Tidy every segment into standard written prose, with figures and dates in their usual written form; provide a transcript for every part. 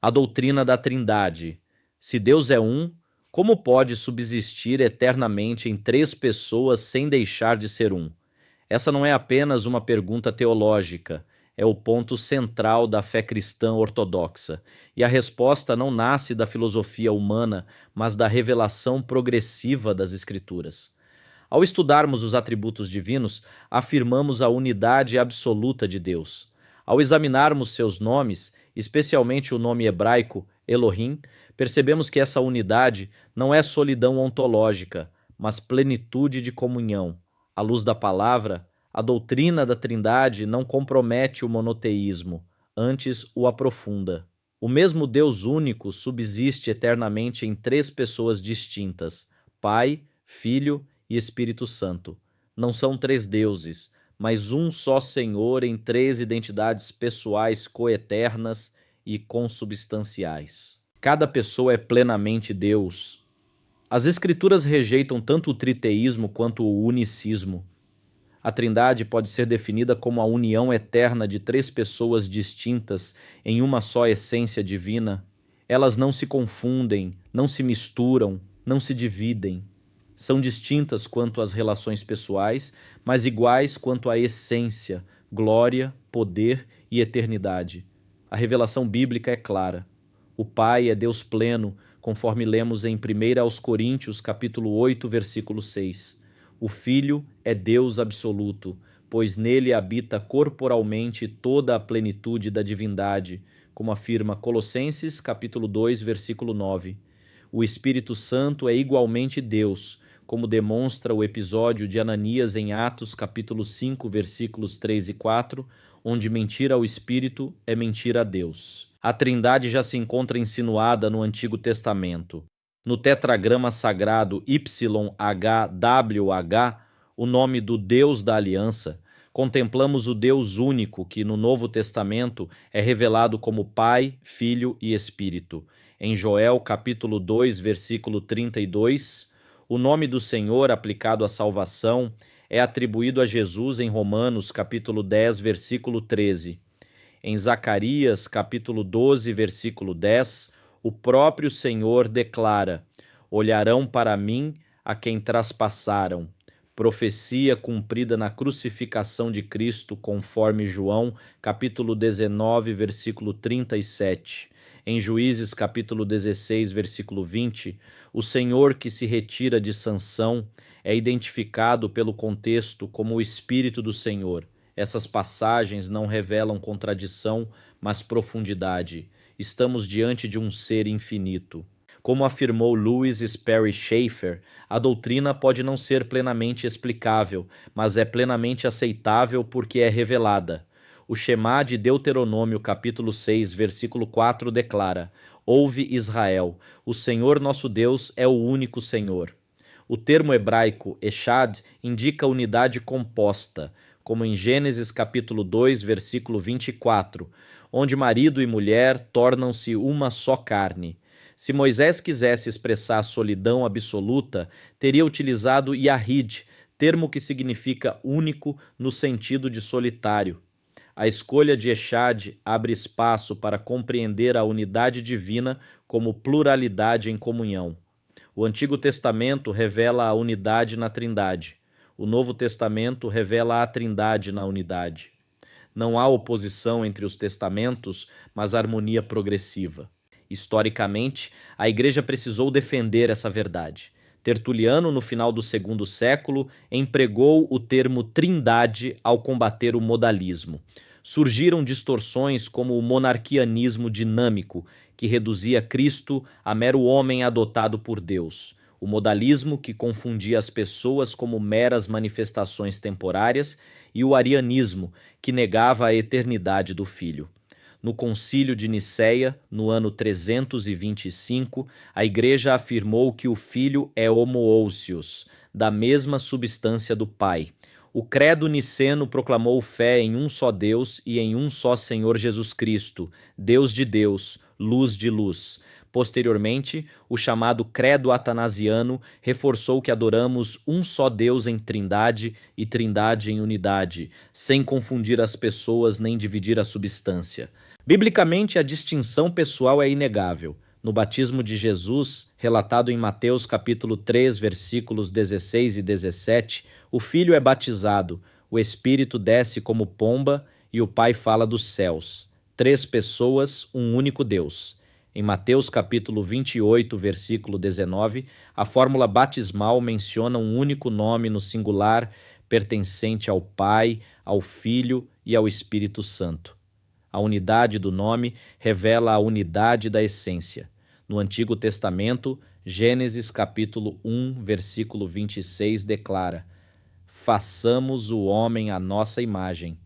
A doutrina da Trindade. Se Deus é um, como pode subsistir eternamente em três pessoas sem deixar de ser um? Essa não é apenas uma pergunta teológica, é o ponto central da fé cristã ortodoxa. E a resposta não nasce da filosofia humana, mas da revelação progressiva das Escrituras. Ao estudarmos os atributos divinos, afirmamos a unidade absoluta de Deus. Ao examinarmos seus nomes, especialmente o nome hebraico Elohim, percebemos que essa unidade não é solidão ontológica, mas plenitude de comunhão. À luz da palavra, a doutrina da Trindade não compromete o monoteísmo, antes o aprofunda. O mesmo Deus único subsiste eternamente em três pessoas distintas: Pai, Filho e Espírito Santo. Não são três deuses, mas um só Senhor em três identidades pessoais coeternas e consubstanciais. Cada pessoa é plenamente Deus. As Escrituras rejeitam tanto o triteísmo quanto o unicismo. A Trindade pode ser definida como a união eterna de três pessoas distintas em uma só essência divina. Elas não se confundem, não se misturam, não se dividem. São distintas quanto às relações pessoais, mas iguais quanto à essência, glória, poder e eternidade. A revelação bíblica é clara. O Pai é Deus pleno, conforme lemos em 1 Coríntios, capítulo 8, versículo 6. O Filho é Deus absoluto, pois nele habita corporalmente toda a plenitude da divindade, como afirma Colossenses, capítulo 2, versículo 9. O Espírito Santo é igualmente Deus, como demonstra o episódio de Ananias em Atos, capítulo 5, versículos 3 e 4, onde mentir ao Espírito é mentir a Deus. A Trindade já se encontra insinuada no Antigo Testamento. No tetragrama sagrado YHWH, o nome do Deus da Aliança, contemplamos o Deus único que no Novo Testamento é revelado como Pai, Filho e Espírito. Em Joel capítulo 2, versículo 32, o nome do Senhor aplicado à salvação é atribuído a Jesus em Romanos capítulo 10, versículo 13. Em Zacarias capítulo 12, versículo 10, o próprio Senhor declara: olharão para mim a quem traspassaram. Profecia cumprida na crucificação de Cristo, conforme João, capítulo 19, versículo 37. Em Juízes, capítulo 16, versículo 20, o Senhor que se retira de Sansão é identificado pelo contexto como o Espírito do Senhor. Essas passagens não revelam contradição, mas profundidade. Estamos diante de um ser infinito. Como afirmou Louis Sperry Chafer, a doutrina pode não ser plenamente explicável, mas é plenamente aceitável porque é revelada. O Shemá de Deuteronômio capítulo 6, versículo 4 declara: ouve Israel, o Senhor nosso Deus é o único Senhor. O termo hebraico Echad indica unidade composta, como em Gênesis capítulo 2, versículo 24, onde marido e mulher tornam-se uma só carne. Se Moisés quisesse expressar solidão absoluta, teria utilizado Yahid, termo que significa único no sentido de solitário. A escolha de Echad abre espaço para compreender a unidade divina como pluralidade em comunhão. O Antigo Testamento revela a unidade na Trindade. O Novo Testamento revela a Trindade na unidade. Não há oposição entre os testamentos, mas harmonia progressiva. Historicamente, a Igreja precisou defender essa verdade. Tertuliano, no final do segundo século, empregou o termo trindade ao combater o modalismo. Surgiram distorções como o monarquianismo dinâmico, que reduzia Cristo a mero homem adotado por Deus. O modalismo, que confundia as pessoas como meras manifestações temporárias, e o arianismo, que negava a eternidade do Filho. No Concílio de Nicéia, no ano 325, a Igreja afirmou que o Filho é homoousios, da mesma substância do Pai. O Credo Niceno proclamou fé em um só Deus e em um só Senhor Jesus Cristo, Deus de Deus, luz de luz. Posteriormente, o chamado Credo Atanasiano reforçou que adoramos um só Deus em Trindade e Trindade em unidade, sem confundir as pessoas nem dividir a substância. Biblicamente, a distinção pessoal é inegável. No batismo de Jesus, relatado em Mateus capítulo 3, versículos 16 e 17, o Filho é batizado, o Espírito desce como pomba e o Pai fala dos céus. Três pessoas, um único Deus. Em Mateus capítulo 28, versículo 19, a fórmula batismal menciona um único nome no singular, pertencente ao Pai, ao Filho e ao Espírito Santo. A unidade do nome revela a unidade da essência. No Antigo Testamento, Gênesis capítulo 1, versículo 26 declara: façamos o homem à nossa imagem.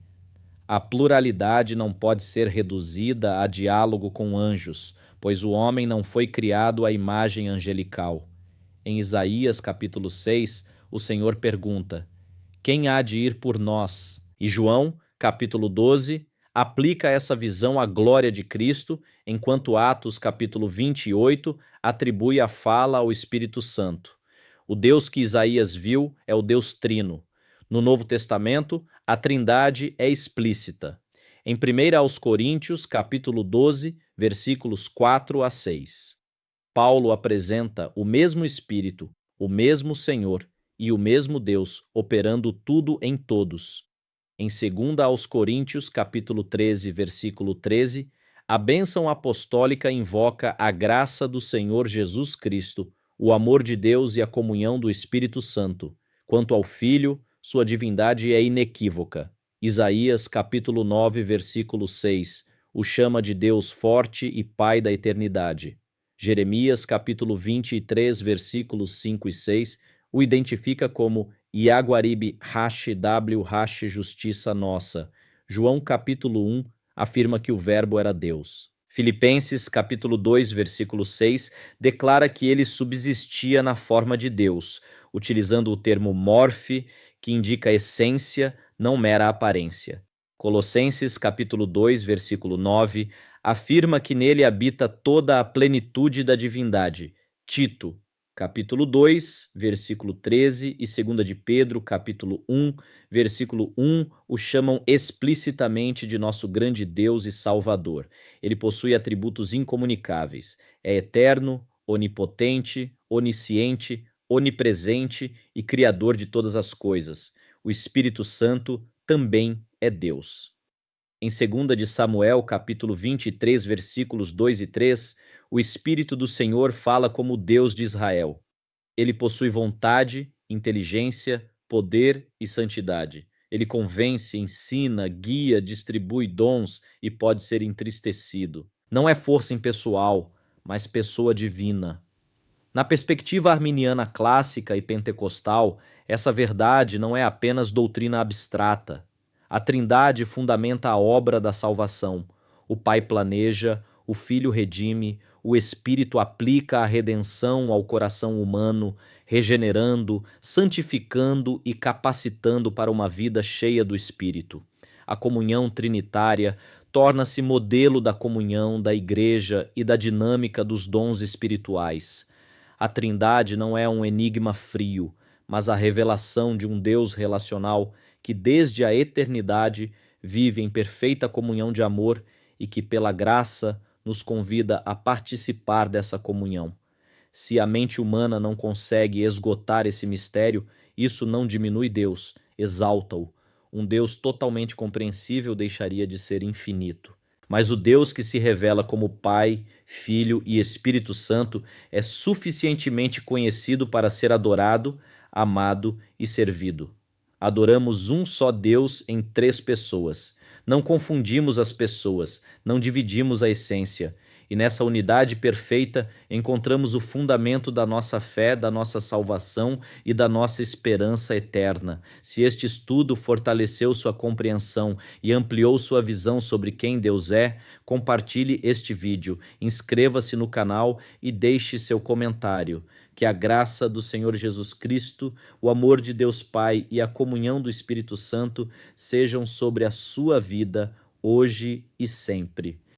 A pluralidade não pode ser reduzida a diálogo com anjos, pois o homem não foi criado à imagem angelical. Em Isaías capítulo 6, o Senhor pergunta: quem há de ir por nós? E João, capítulo 12, aplica essa visão à glória de Cristo, enquanto Atos, capítulo 28, atribui a fala ao Espírito Santo. O Deus que Isaías viu é o Deus Trino. No Novo Testamento, a Trindade é explícita. Em 1 aos Coríntios, capítulo 12, versículos 4 a 6. Paulo apresenta o mesmo Espírito, o mesmo Senhor e o mesmo Deus operando tudo em todos. Em 2 aos Coríntios, capítulo 13, versículo 13, a bênção apostólica invoca a graça do Senhor Jesus Cristo, o amor de Deus e a comunhão do Espírito Santo. Quanto ao Filho, sua divindade é inequívoca. Isaías, capítulo 9, versículo 6, o chama de Deus forte e Pai da eternidade. Jeremias, capítulo 23, versículos 5 e 6, o identifica como Iaguaribe Hashi W Hashi Justiça Nossa. João capítulo 1 afirma que o verbo era Deus. Filipenses capítulo 2, versículo 6 declara que ele subsistia na forma de Deus, utilizando o termo morfe, que indica essência, não mera aparência. Colossenses capítulo 2, versículo 9 afirma que nele habita toda a plenitude da divindade. Tito capítulo 2, versículo 13 e 2 de Pedro, capítulo 1, versículo 1, o chamam explicitamente de nosso grande Deus e Salvador. Ele possui atributos incomunicáveis. É eterno, onipotente, onisciente, onipresente e criador de todas as coisas. O Espírito Santo também é Deus. Em 2 de Samuel, capítulo 23, versículos 2 e 3, o Espírito do Senhor fala como Deus de Israel. Ele possui vontade, inteligência, poder e santidade. Ele convence, ensina, guia, distribui dons e pode ser entristecido. Não é força impessoal, mas pessoa divina. Na perspectiva arminiana clássica e pentecostal, essa verdade não é apenas doutrina abstrata. A Trindade fundamenta a obra da salvação. O Pai planeja, o Filho redime, o Espírito aplica a redenção ao coração humano, regenerando, santificando e capacitando para uma vida cheia do Espírito. A comunhão trinitária torna-se modelo da comunhão da Igreja e da dinâmica dos dons espirituais. A Trindade não é um enigma frio, mas a revelação de um Deus relacional que desde a eternidade vive em perfeita comunhão de amor e que pela graça nos convida a participar dessa comunhão. Se a mente humana não consegue esgotar esse mistério, isso não diminui Deus, exalta-o. Um Deus totalmente compreensível deixaria de ser infinito. Mas o Deus que se revela como Pai, Filho e Espírito Santo é suficientemente conhecido para ser adorado, amado e servido. Adoramos um só Deus em três pessoas. Não confundimos as pessoas, não dividimos a essência. E nessa unidade perfeita encontramos o fundamento da nossa fé, da nossa salvação e da nossa esperança eterna. Se este estudo fortaleceu sua compreensão e ampliou sua visão sobre quem Deus é, compartilhe este vídeo, inscreva-se no canal e deixe seu comentário. Que a graça do Senhor Jesus Cristo, o amor de Deus Pai e a comunhão do Espírito Santo sejam sobre a sua vida, hoje e sempre.